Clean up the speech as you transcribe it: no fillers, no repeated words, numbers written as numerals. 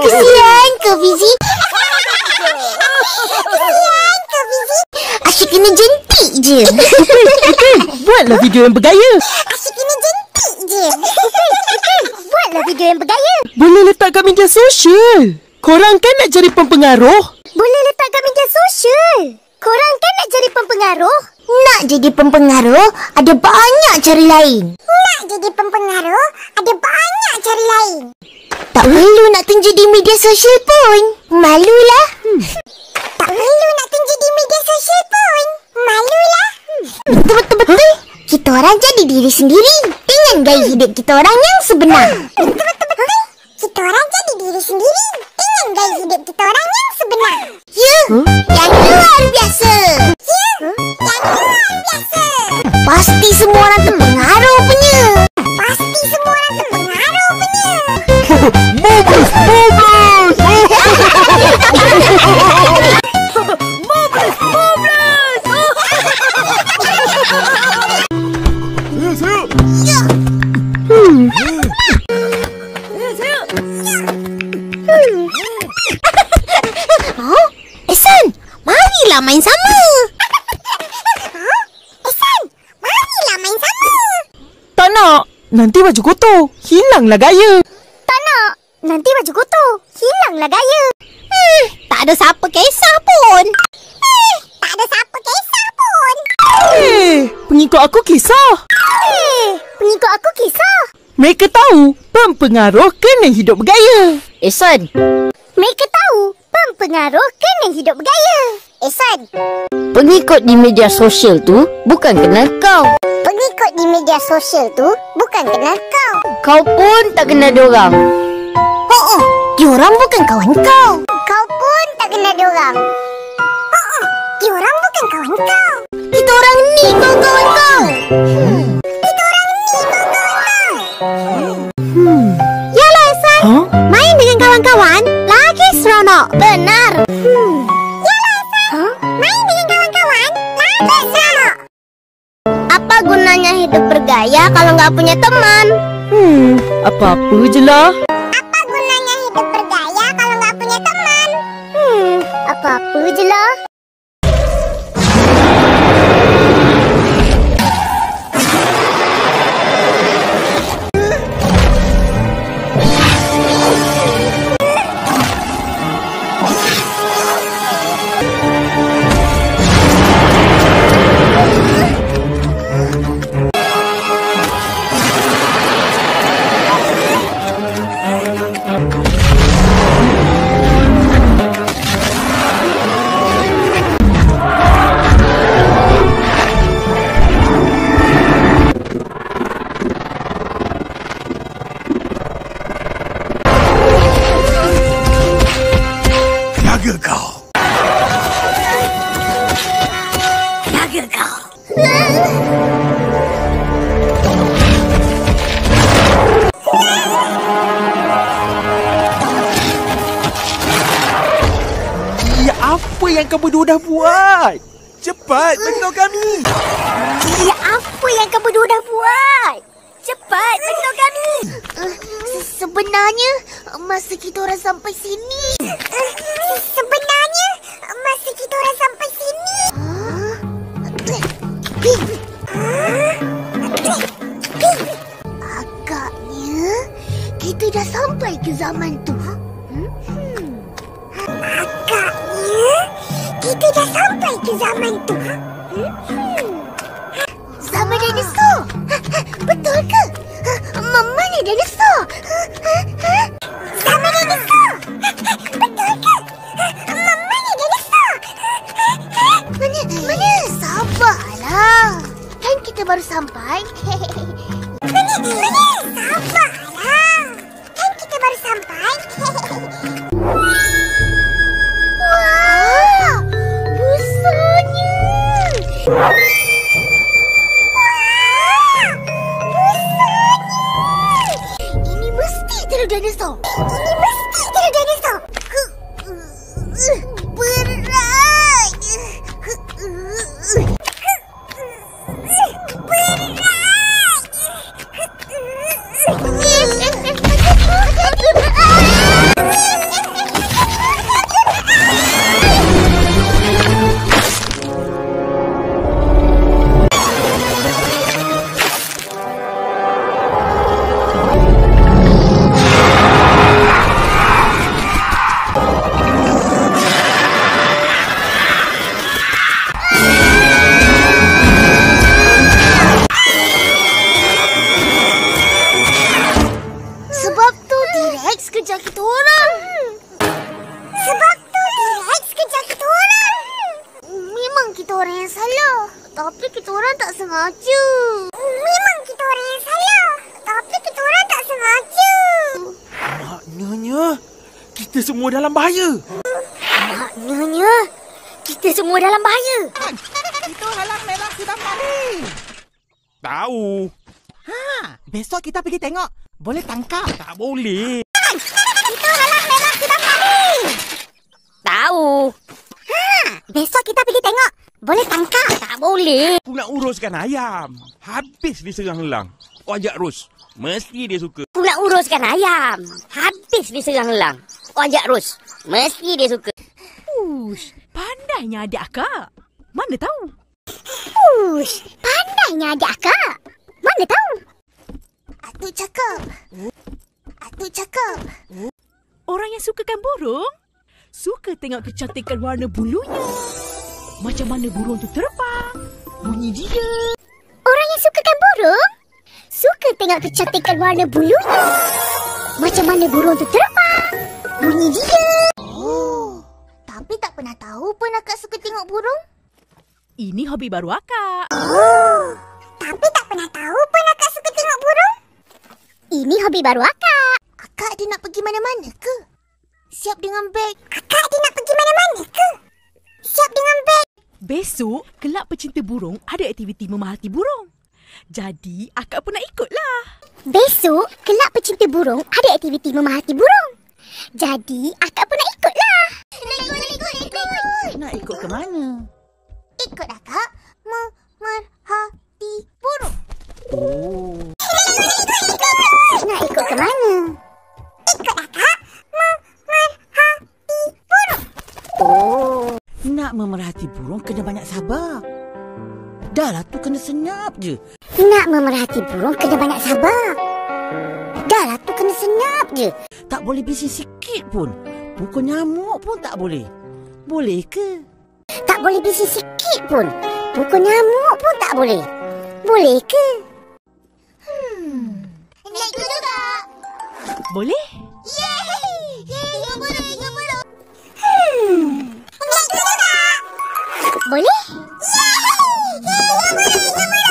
Kesian kau, Fizi. Asyik kena jentik je. Buatlah video yang bergaya. Asyik kena jentik je. Buatlah video yang bergaya. Boleh letak kat media sosial. Korang kan nak cari pempengaruh? Boleh letak kat media sosial. Korang kan nak jadi pempengaruh? Nak jadi pempengaruh, ada banyak cara lain. Nak jadi pempengaruh, ada banyak cara lain. Tak perlu nak tunjuk di media sosial pun. Malulah. Tak perlu nak tunjuk di media sosial pun. Malulah. Betul-betul. Kita orang jadi diri sendiri dengan gaya hidup kita orang yang sebenar. Betul-betul. Kita orang jadi diri sendiri dengan gaya hidup kita orang yang sebenar. Ya, yang luar biasa. Ya, yang luar biasa. Pasti semua orang terpengaruh punya. Pasti semua orang terpengaruh punya. Bagus! Ehsan, marilah main sama. Ehsan, marilah main sama. Tak nak. Nanti baju kotor. Hilanglah gaya. Tak nak, nanti baju kotor. Hilanglah gaya. Tak ada siapa kisah pun. Tak ada siapa kisah pun. Pengikut aku kisah. Pengikut aku kisah. Mereka tahu pempengaruh kena hidup bergaya. Ehsan, Mereka tahu pempengaruh kena hidup bergaya. Ehsan, pengikut di media sosial tu bukan kenal kau. pengikut di media sosial tu bukan kenal kau. Kau pun tak kenal diorang. Diorang bukan kawan kau. Kau pun tak kenal diorang. Diorang bukan kawan kau. Kita orang ni kawan-kawan kau. Kita orang ni kawan-kawan kau. Yalah, Ehsan. Main dengan kawan-kawan lagi seronok. Benar. Yalah, Ehsan. Main dengan kawan-kawan lagi seronok. Apa gunanya hidup bergaya kalau nggak punya teman? Apa-apa je lah. Apa gunanya hidup bergaya kalau nggak punya teman? Apa-apa je lah. Jaga kau. Jaga kau. Ya, apa yang kamu berdua dah buat? Cepat, beritahu kami. Ya, apa yang kamu berdua dah buat? Cepat, beritahu kami. Sebenarnya, masa kita orang sampai sini. Sebenarnya, masa kita orang sampai sini. Agaknya, kita dah sampai ke zaman tu. Agaknya, kita dah sampai ke zaman tu. Zaman dinosaur. Betul ke? Mana dinosaur? Zaman dinosaur. Betul ke? Mana dinosaur? Mana? Sabarlah. Kan kita baru sampai. Mana? Sabarlah. Kan kita baru sampai. Wah, besarnya. Ini mesti telur dinosaur. Berat. Berat. kita semua dalam bahaya. Maknanya, kita semua dalam bahaya. Itu halang merah sudah mati. Tahu. Besok kita pergi tengok. Boleh tangkap? Tak boleh. Itu halang merah sudah mati. Tahu. Besok kita pergi tengok. Boleh tangkap? Tak boleh. Aku nak uruskan ayam. Habis diserang helang. Wajak Ros. Mesti dia suka. Aku nak uruskan ayam. Habis diserang helang. Wajak Ros. Mesti dia suka. Ush, pandainya adik akak. Mana tahu? Ush, pandainya adik akak. Mana tahu? Atuk cakap. Orang yang sukakan burung, suka tengok kecantikan warna bulunya. Macam mana burung tu terbang. Bunyi dia. Orang yang sukakan burung, suka tengok kecantikan warna bulunya. Macam mana burung tu terbang. Bunyi dia. Tapi tak pernah tahu pun akak suka tengok burung. Ini hobi baru akak. Tapi tak pernah tahu pun akak suka tengok burung. Ini hobi baru akak. Akak ada nak pergi mana-mana ke? Siap dengan beg. Akak ada nak pergi mana-mana ke? Siap dengan beg. Besok, kelab pecinta burung ada aktiviti memerhati burung. Jadi, akak pun nak ikutlah. Besok, kelab pecinta burung ada aktiviti memerhati burung. Jadi, akak pun nak ikutlah. Ikut. Nak ikut ke mana? Ikut akak memerhati burung. Oh. Nak ikut ke mana? Ikut akak memerhati burung. Oh. Nak memerhati burung kena banyak sabar. Dah lah tu kena senyap je. Nak memerhati burung kena banyak sabar. Dah lah tu kena senyap je. Tak boleh bising sikit pun. Pukul nyamuk pun tak boleh. Boleh ke? Tak boleh bising sikit pun. Pukul nyamuk pun tak boleh. Boleh ke? Nak ikut juga. Boleh? Yeay!